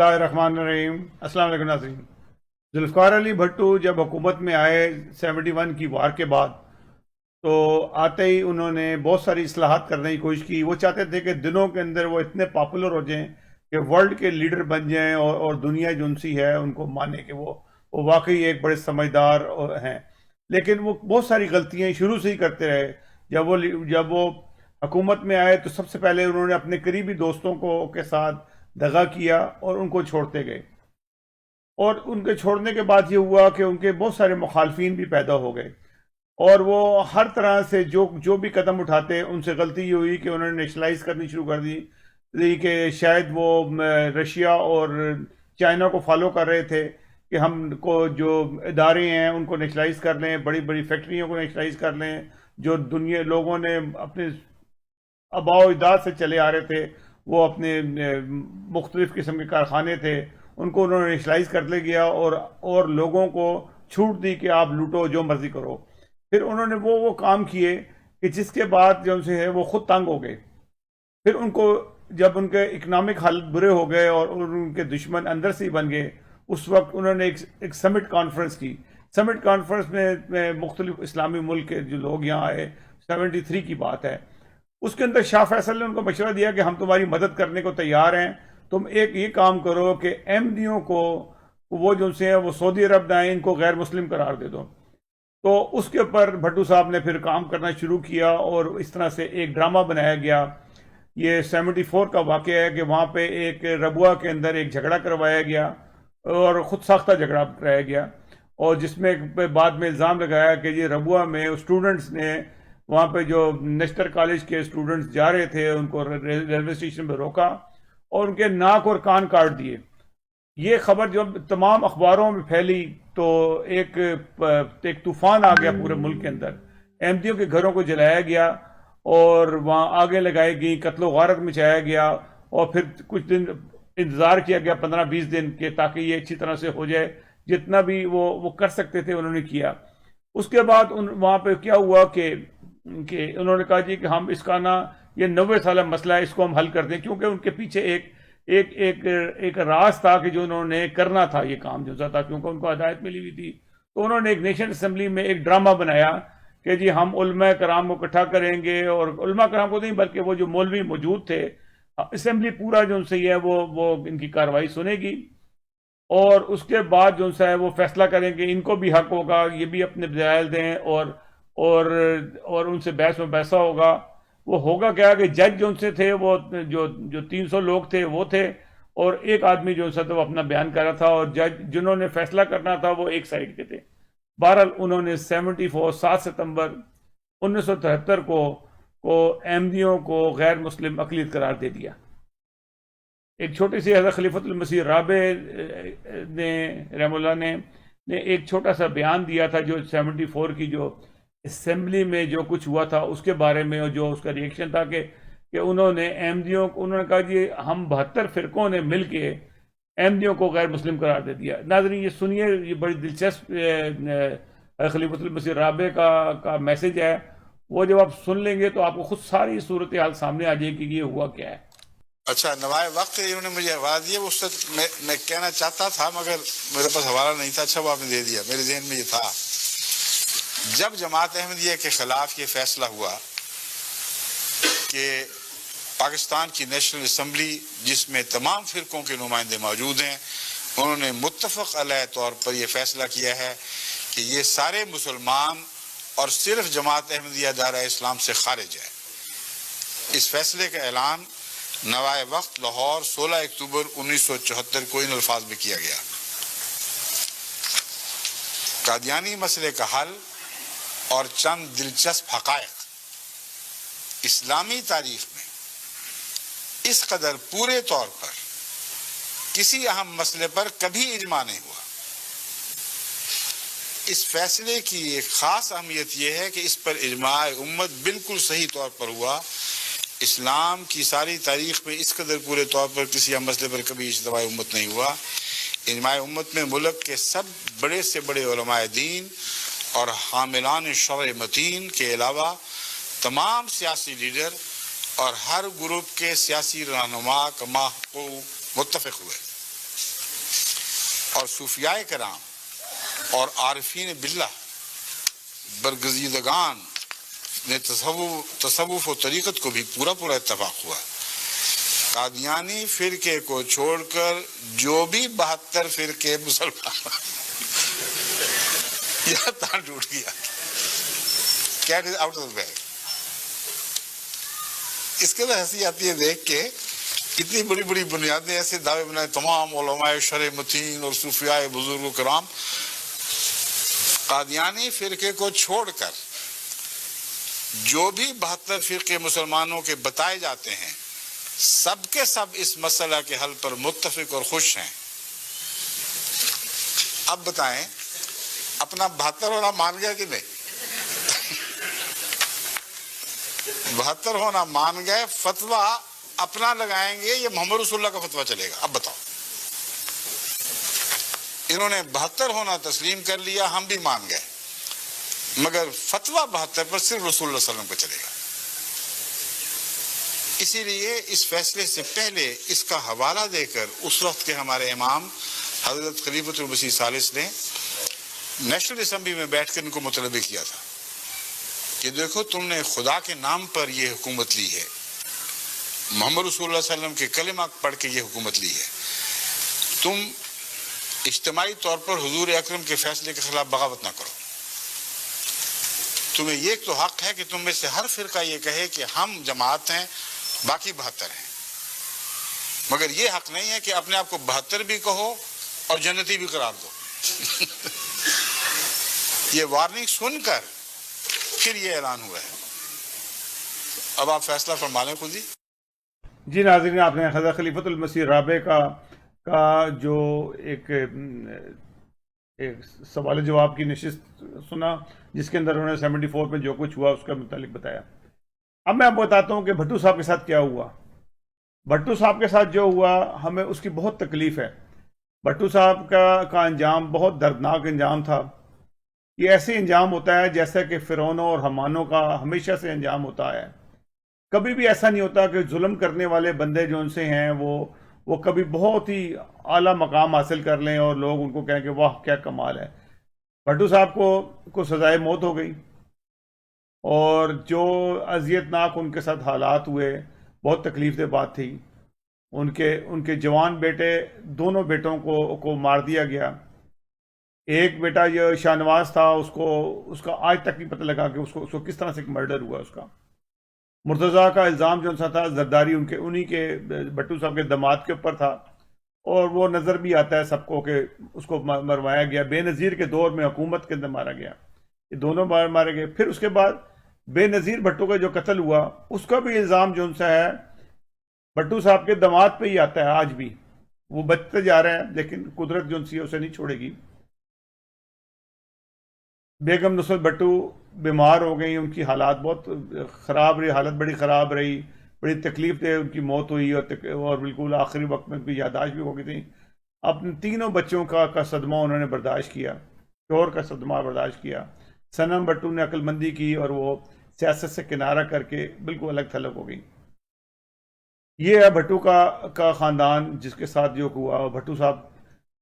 اللہ الرحمن الرحیم۔ السلام علیکم ناظرین۔ ذوالفقار علی بھٹو جب حکومت میں آئے 71 کی وار کے بعد، تو آتے ہی انہوں نے بہت ساری اصلاحات کرنے کی کوشش کی۔ وہ چاہتے تھے کہ دنوں کے اندر وہ اتنے پاپولر ہو جائیں کہ ورلڈ کے لیڈر بن جائیں اور دنیا جو ان سی ہے ان کو مانے کہ وہ واقعی ایک بڑے سمجھدار ہیں۔ لیکن وہ بہت ساری غلطیاں شروع سے ہی کرتے رہے۔ جب وہ حکومت میں آئے تو سب سے پہلے انہوں نے اپنے قریبی دوستوں کے ساتھ دغا کیا اور ان کو چھوڑتے گئے، اور ان کے چھوڑنے کے بعد یہ ہوا کہ ان کے بہت سارے مخالفین بھی پیدا ہو گئے، اور وہ ہر طرح سے جو بھی قدم اٹھاتے ان سے غلطی یہ ہوئی کہ انہوں نے نیشنلائز کرنی شروع کر دی کہ شاید وہ رشیا اور چائنا کو فالو کر رہے تھے کہ ہم کو جو ادارے ہیں ان کو نیشنلائز کر لیں، بڑی بڑی فیکٹریوں کو نیشنلائز کر لیں، جو دنیا لوگوں نے اپنے آباء و اجداد سے چلے آ رہے تھے، وہ اپنے مختلف قسم کے کارخانے تھے ان کو انہوں نے نیشنلائز کر لے گیا، اور لوگوں کو چھوٹ دی کہ آپ لوٹو جو مرضی کرو۔ پھر انہوں نے وہ کام کیے کہ جس کے بعد جو ان سے ہے وہ خود تنگ ہو گئے۔ پھر ان کو جب ان کے اکنامک حالت برے ہو گئے اور ان کے دشمن اندر سے ہی بن گئے، اس وقت انہوں نے ایک سمٹ کانفرنس کی۔ سمٹ کانفرنس میں مختلف اسلامی ملک کے جو لوگ یہاں آئے، 73 کی بات ہے، اس کے اندر شاہ فیصل نے ان کو مشورہ دیا کہ ہم تمہاری مدد کرنے کو تیار ہیں، تم ایک یہ کام کرو کہ احمدیوں کو وہ جو سے ہیں وہ سعودی عرب دائیں، ان کو غیر مسلم قرار دے دو۔ تو اس کے اوپر بھٹو صاحب نے پھر کام کرنا شروع کیا، اور اس طرح سے ایک ڈرامہ بنایا گیا۔ یہ 74 کا واقعہ ہے کہ وہاں پہ ایک ربوہ کے اندر ایک جھگڑا کروایا گیا، اور خود ساختہ جھگڑا کرایا گیا، اور جس میں بعد میں الزام لگایا کہ یہ ربوہ میں اسٹوڈنٹس نے وہاں پہ جو نیشنل کالج کے اسٹوڈنٹس جا رہے تھے ان کو ریلوے اسٹیشن پہ روکا اور ان کے ناک اور کان کاٹ دیے۔ یہ خبر جب تمام اخباروں میں پھیلی تو ایک طوفان آ گیا پورے ملک کے اندر، احمدیوں کے گھروں کو جلایا گیا، اور وہاں آگے لگائی گئی، قتل و غارت مچایا گیا، اور پھر کچھ دن انتظار کیا گیا، 15-20 دن کے، تاکہ یہ اچھی طرح سے ہو جائے۔ جتنا بھی وہ کر سکتے تھے انہوں نے کیا۔ اس کے بعد وہاں پہ کیا ہوا کہ انہوں نے کہا جی کہ ہم اس کا یہ 90 سالہ مسئلہ ہے، اس کو ہم حل کر دیں، کیونکہ ان کے پیچھے ایک راز تھا کہ جو انہوں نے کرنا تھا یہ کام جو تھا، کیونکہ ان کو ہدایت ملی ہوئی تھی۔ تو انہوں نے ایک نیشنل اسمبلی میں ایک ڈرامہ بنایا کہ جی ہم علماء کرام کو اکٹھا کریں گے، اور علماء کرام کو نہیں بلکہ وہ جو مولوی موجود تھے، اسمبلی پورا جو ان سے ہے وہ ان کی کارروائی سنے گی، اور اس کے بعد جو ہے وہ فیصلہ کریں گے، ان کو بھی حق ہوگا، یہ بھی اپنے دلائل دیں، اور ان سے بحث میں بحثہ ہوگا۔ وہ ہوگا کیا کہ جج جو ان سے تھے، وہ جو 300 لوگ تھے وہ تھے، اور ایک آدمی جو ان سے وہ اپنا بیان کر رہا تھا، اور جج جنہوں نے فیصلہ کرنا تھا وہ ایک سائیڈ کے تھے۔ بہرحال انہوں نے 7 ستمبر 1973 کو احمدیوں کو غیر مسلم اقلیت قرار دے دیا۔ ایک چھوٹی سی حضرت خلیفۃ المسیح رابع نے رحم اللہ نے ایک چھوٹا سا بیان دیا تھا، جو 74 کی جو اسمبلی میں جو کچھ ہوا تھا اس کے بارے میں، اور جو اس کا ریئیکشن تھا کہ انہوں نے احمدیوں کو، انہوں نے کہا جی ہم 72 فرقوں نے مل کے احمدیوں کو غیر مسلم قرار دے دیا۔ ناظرین یہ سنیے، یہ بڑی دلچسپ خلیفۃ المسیح رابع کا میسج ہے، وہ جب آپ سن لیں گے تو آپ کو خود ساری صورتحال سامنے آ جائے گی کہ یہ ہوا کیا ہے۔ اچھا، نوائے وقت انہوں نے مجھے حوالہ دیا، اس سے میں کہنا چاہتا تھا مگر میرے پاس حوالہ نہیں تھا۔ اچھا وہ آپ نے دے دیا، میرے ذہن میں یہ تھا۔ جب جماعت احمدیہ کے خلاف یہ فیصلہ ہوا کہ پاکستان کی نیشنل اسمبلی جس میں تمام فرقوں کے نمائندے موجود ہیں، انہوں نے متفق علیہ طور پر یہ فیصلہ کیا ہے کہ یہ سارے مسلمان اور صرف جماعت احمدیہ دائرہ اسلام سے خارج ہے۔ اس فیصلے کا اعلان نوائے وقت لاہور 16 اکتوبر 1974 کو ان الفاظ میں کیا گیا: قادیانی مسئلے کا حل اور چند دلچسپ حقائق۔ اسلامی تاریخ میں اس قدر پورے طور پر کسی اہم مسئلے پر کبھی اجماع نہیں ہوا۔ اس فیصلے کی ایک خاص اہمیت یہ ہے کہ اس پر اجماع امت بالکل صحیح طور پر ہوا۔ اسلام کی ساری تاریخ میں اس قدر پورے طور پر کسی اہم مسئلے پر کبھی اجتماع امت نہیں ہوا۔ اجماع امت میں ملک کے سب بڑے سے بڑے علماء دین اور حاملان شرع متین کے علاوہ تمام سیاسی لیڈر اور ہر گروپ کے سیاسی رہنما کما متفق ہوئے۔ اور صوفیاء کرام اور عارفین باللہ برگزیدگان نے تصوف و طریقت کو بھی پورا اتفاق ہوا. قادیانی فرقے کو چھوڑ کر جو بھی 72 فرقے مسلمان یہ تان ٹوٹ گیا. Cat is out of the bag. اس کے بعد ہنسی آتی ہے دیکھ کے اتنی بڑی بڑی بنیادیں ایسے دعوے بنائے تمام علماء شرع متین اور صوفیاء بزرگ و کرام. قادیانی فرقے کو چھوڑ کر جو بھی 72 فرقے مسلمانوں کے بتائے جاتے ہیں سب کے سب اس مسئلہ کے حل پر متفق اور خوش ہیں. اب بتائیں اپنا 72 ہونا مان گیا کہ نہیں؟ 72 ہونا مان گئے. فتویٰ اپنا لگائیں گے یہ محمد رسول اللہ کا فتویٰ چلے گا. اب بتاؤ انہوں نے 72 ہونا تسلیم کر لیا, ہم بھی مان گئے, مگر فتویٰ 72 پر صرف رسول اللہ صلی اللہ علیہ وسلم کو چلے گا. اسی لیے اس فیصلے سے پہلے اس کا حوالہ دے کر اس وقت کے ہمارے امام حضرت خلیفۃ المسیح ثالث نے نیشنل اسمبلی میں بیٹھ کر ان کو مطلبہ کیا تھا کہ دیکھو تم نے خدا کے نام پر یہ حکومت لی ہے, محمد رسول اللہ صلی اللہ علیہ وسلم کے کلمہ پڑھ کے یہ حکومت لی ہے, تم اجتماعی طور پر حضور اکرم کے فیصلے کے خلاف بغاوت نہ کرو. تمہیں یہ تو حق ہے کہ تم میں سے ہر فرقہ یہ کہے کہ ہم جماعت ہیں باقی 72 ہیں, مگر یہ حق نہیں ہے کہ اپنے آپ کو 72 بھی کہو اور جنتی بھی قرار دو. یہ وارننگ سن کر پھر یہ اعلان ہوا ہے. اب آپ فیصلہ فرما لیں خود ہی. جی ناظرین, آپ نے حضرت خلیفۃ المسیح رابع کا جو ایک سوال جواب کی نشست سنا جس کے اندر انہوں نے 74 میں جو کچھ ہوا اس کا متعلق بتایا. اب میں آپ بتاتا ہوں کہ بھٹو صاحب کے ساتھ کیا ہوا. بھٹو صاحب کے ساتھ جو ہوا ہمیں اس کی بہت تکلیف ہے. بھٹو صاحب کا انجام بہت دردناک انجام تھا. یہ ایسے انجام ہوتا ہے جیسا کہ فرعونوں اور حمانوں کا ہمیشہ سے انجام ہوتا ہے. کبھی بھی ایسا نہیں ہوتا کہ ظلم کرنے والے بندے جو ان سے ہیں وہ کبھی بہت ہی اعلیٰ مقام حاصل کر لیں اور لوگ ان کو کہیں کہ واہ کیا کمال ہے. بھٹو صاحب کو سزائے موت ہو گئی, اور جو اذیت ناک ان کے ساتھ حالات ہوئے بہت تکلیف دہ بات تھی. ان کے جوان بیٹے, دونوں بیٹوں کو مار دیا گیا. ایک بیٹا یہ شاہ نواز تھا, اس کا آج تک نہیں پتہ لگا کہ اس کو کس طرح سے ایک مرڈر ہوا. اس کا مرتضیٰ کا الزام جو سا تھا زرداری انہی کے بھٹو صاحب کے داماد کے اوپر تھا, اور وہ نظر بھی آتا ہے سب کو کہ اس کو مروایا گیا. بے نظیر کے دور میں حکومت کے اندر مارا گیا. یہ دونوں بار مارے گئے. پھر اس کے بعد بے نظیر بھٹو کا جو قتل ہوا اس کا بھی الزام جو سا ہے بھٹو صاحب کے داماد پہ ہی آتا ہے. آج بھی وہ بچتے جا رہے ہیں, لیکن قدرت جو سی ہے اسے نہیں چھوڑے گی. بیگم نصرت بھٹو بیمار ہو گئی, ان کی حالات بہت خراب رہی, حالت بڑی خراب رہی, بڑی تکلیف دے ان کی موت ہوئی, اور بالکل آخری وقت میں ان کی یادداشت بھی ہو گئی تھی. اپنے تینوں بچوں کا صدمہ انہوں نے برداشت کیا, شوہر کا صدمہ برداشت کیا. سنم بھٹو نے عقل مندی کی اور وہ سیاست سے کنارہ کر کے بالکل الگ تھلگ ہو گئی. یہ ہے بھٹو کا خاندان جس کے ساتھ جو ہوا. بھٹو صاحب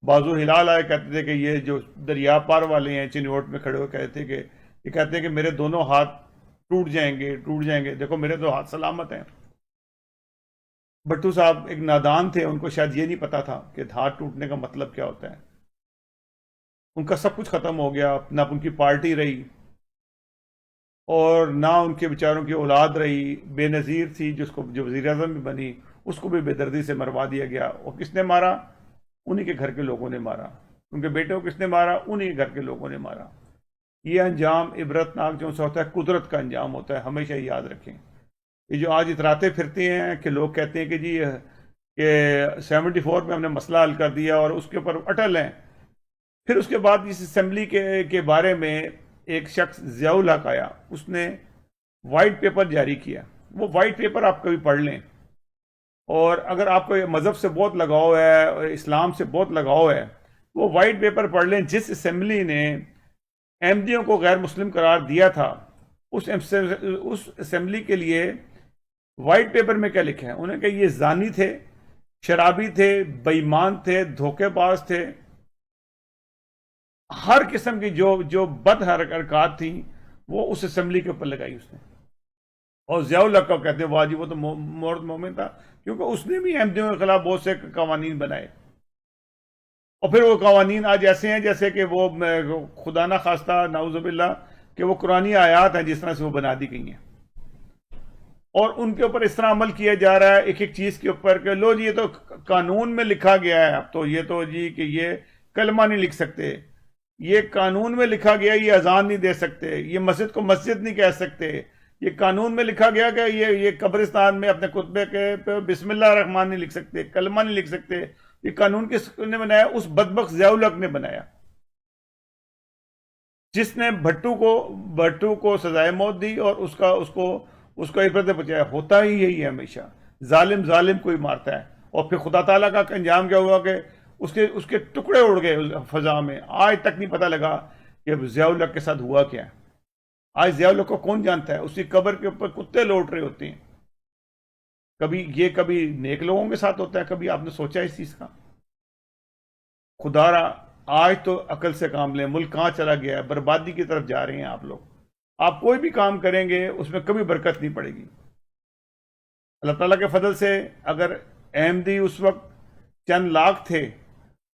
بازو ہلال آئے, کہتے تھے کہ یہ جو دریا پار والے ہیں چنوٹ میں کھڑے ہوئے کہتے ہیں کہ میرے دونوں ہاتھ ٹوٹ جائیں گے. دیکھو میرے تو ہاتھ سلامت ہیں. بھٹو صاحب ایک نادان تھے, ان کو شاید یہ نہیں پتا تھا کہ ہاتھ ٹوٹنے کا مطلب کیا ہوتا ہے. ان کا سب کچھ ختم ہو گیا, نہ ان کی پارٹی رہی اور نہ ان کے بیچاروں کی اولاد رہی. بے نظیر تھی جو وزیر اعظم بھی بنی, اس کو بھی بے دردی سے مروا دیا گیا. اور کس نے مارا؟ انہی کے گھر کے لوگوں نے مارا. ان کے بیٹے کو کس نے مارا؟ انہی کے گھر کے لوگوں نے مارا. یہ انجام عبرتناک جو سا ہوتا ہے قدرت کا انجام ہوتا ہے, ہمیشہ یاد رکھیں. یہ جو آج اتراتے پھرتے ہیں کہ لوگ کہتے ہیں کہ جی کہ 74 میں ہم نے مسئلہ حل کر دیا اور اس کے اوپر اٹل ہیں. پھر اس کے بعد اس اسمبلی کے بارے میں ایک شخص ضیاء الحق آیا, اس نے وائٹ پیپر جاری کیا. وہ وائٹ پیپر آپ کبھی پڑھ لیں, اور اگر آپ کو مذہب سے بہت لگاؤ ہے اور اسلام سے بہت لگاؤ ہے, وہ وائٹ پیپر پڑھ لیں. جس اسمبلی نے احمدیوں کو غیر مسلم قرار دیا تھا اس اسمبلی کے لیے وائٹ پیپر میں کیا لکھا ہے؟ انہوں نے کہا یہ زانی تھے, شرابی تھے, بے ایمان تھے, دھوکے باز تھے, ہر قسم کی جو بد حرکات تھیں وہ اس اسمبلی کے اوپر لگائی اس نے. اور ضیاء الحق کو کہتے ہیں واہ جی وہ تو مرد مومن تھا، کیونکہ اس نے بھی احمدیوں کے خلاف بہت سے قوانین بنائے. اور پھر وہ قوانین آج ایسے ہیں جیسے کہ وہ خدا نہ خواستہ نعوذ باللہ کہ وہ قرآنی آیات ہیں جس طرح سے وہ بنا دی گئی ہیں، اور ان کے اوپر اس طرح عمل کیا جا رہا ہے ایک ایک چیز کے اوپر کہ لو جی یہ تو قانون میں لکھا گیا ہے، اب تو یہ تو جی کہ یہ کلمہ نہیں لکھ سکتے، یہ قانون میں لکھا گیا یہ اذان نہیں دے سکتے، یہ مسجد کو مسجد نہیں کہہ سکتے، یہ قانون میں لکھا گیا کہ یہ قبرستان میں اپنے خطبے کے بسم اللہ الرحمن نہیں لکھ سکتے، کلمہ نہیں لکھ سکتے. یہ قانون کس نے بنایا؟ اس بدبخت ضیاء الحق نے بنایا، جس نے بھٹو کو سزائے موت دی اور اس کو عبرت پہنچایا. ہوتا ہی یہی ہے ہمیشہ، ظالم کوئی مارتا ہے. اور پھر خدا تعالیٰ کا انجام کیا ہوا کہ اس کے ٹکڑے اڑ گئے فضا میں. آج تک نہیں پتہ لگا کہ ضیاء الحق کے ساتھ ہوا کیا ہے. آج ضیاء الحق کو کون جانتا ہے؟ اس کی قبر کے اوپر کتے لوٹ رہے ہوتے ہیں. کبھی نیک لوگوں کے ساتھ ہوتا ہے، کبھی آپ نے سوچا اس چیز کا؟ خدا را آج تو عقل سے کام لیں. ملک کہاں چلا گیا ہے؟ بربادی کی طرف جا رہے ہیں آپ لوگ. آپ کوئی بھی کام کریں گے اس میں کبھی برکت نہیں پڑے گی. اللہ تعالیٰ کے فضل سے اگر احمدی اس وقت چند لاکھ تھے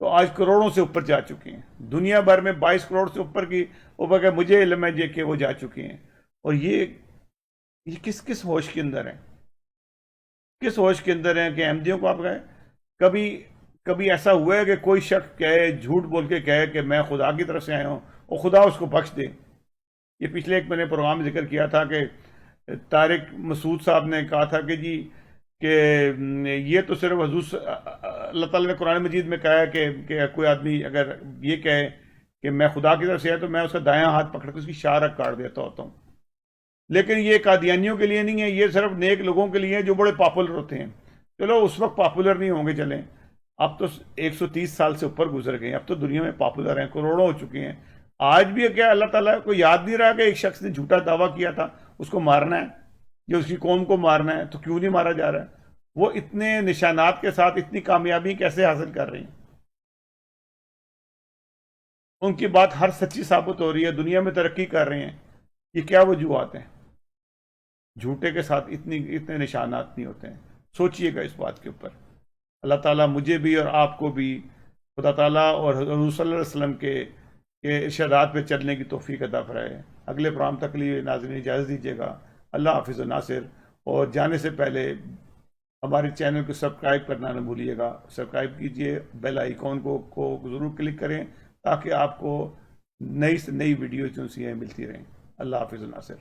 تو آج کروڑوں سے اوپر جا چکے ہیں. دنیا بھر میں 22 کروڑ سے اوپر کہ مجھے علم ہے کہ وہ جا چکے ہیں. اور یہ کس ہوش کے اندر ہے؟ کس ہوش کے اندر ہیں کہ احمدیوں کو آپ کہیں کبھی ایسا ہوا ہے کہ کوئی شخص کہے، جھوٹ بول کے کہے کہ میں خدا کی طرف سے آیا ہوں اور خدا اس کو بخش دے؟ یہ پچھلے ایک میں نے پروگرام ذکر کیا تھا کہ طارق مسعود صاحب نے کہا تھا کہ جی کہ یہ تو صرف حضور اللہ تعالیٰ نے قرآن مجید میں کہا ہے کہ کوئی آدمی اگر یہ کہے کہ میں خدا کی طرف سے آیا تو میں اس کا دایاں ہاتھ پکڑ کے اس کی شارک کاٹ دیتا ہوتا ہوں. لیکن یہ قادیانیوں کے لیے نہیں ہے، یہ صرف نیک لوگوں کے لیے جو بڑے پاپولر ہوتے ہیں. چلو اس وقت پاپولر نہیں ہوں گے، چلیں اب تو 130 سال سے اوپر گزر گئے، اب تو دنیا میں پاپولر ہیں، کروڑوں ہو چکے ہیں. آج بھی کیا اللہ تعالیٰ کو یاد نہیں رہا کہ ایک شخص نے جھوٹا دعویٰ کیا تھا اس کو مارنا ہے یا اس کی قوم کو مارنا ہے؟ تو کیوں نہیں مارا جا رہا ہے؟ وہ اتنے نشانات کے ساتھ اتنی کامیابی کیسے حاصل کر رہی ہیں؟ ان کی بات ہر سچی ثابت ہو رہی ہے، دنیا میں ترقی کر رہے ہیں. یہ کیا وجوہات ہیں؟ جھوٹے کے ساتھ اتنے نشانات نہیں ہوتے ہیں. سوچئے گا اس بات کے اوپر. اللہ تعالیٰ مجھے بھی اور آپ کو بھی خدا تعالیٰ اور حضور صلی اللہ علیہ وسلم کے ارشادات پہ چلنے کی توفیق عطا فرمائے. اگلے پروگرام تک لیے ناظرین اجازت دیجیے گا. اللہ حافظ و ناصر. اور جانے سے پہلے ہمارے چینل کو سبسکرائب کرنا نہ بھولیے گا. سبسکرائب کیجئے، بیل آئیکن کو ضرور کلک کریں تاکہ آپ کو نئی سے نئی ویڈیوز جو سی ہیں ملتی رہیں. اللہ حافظ و ناصر.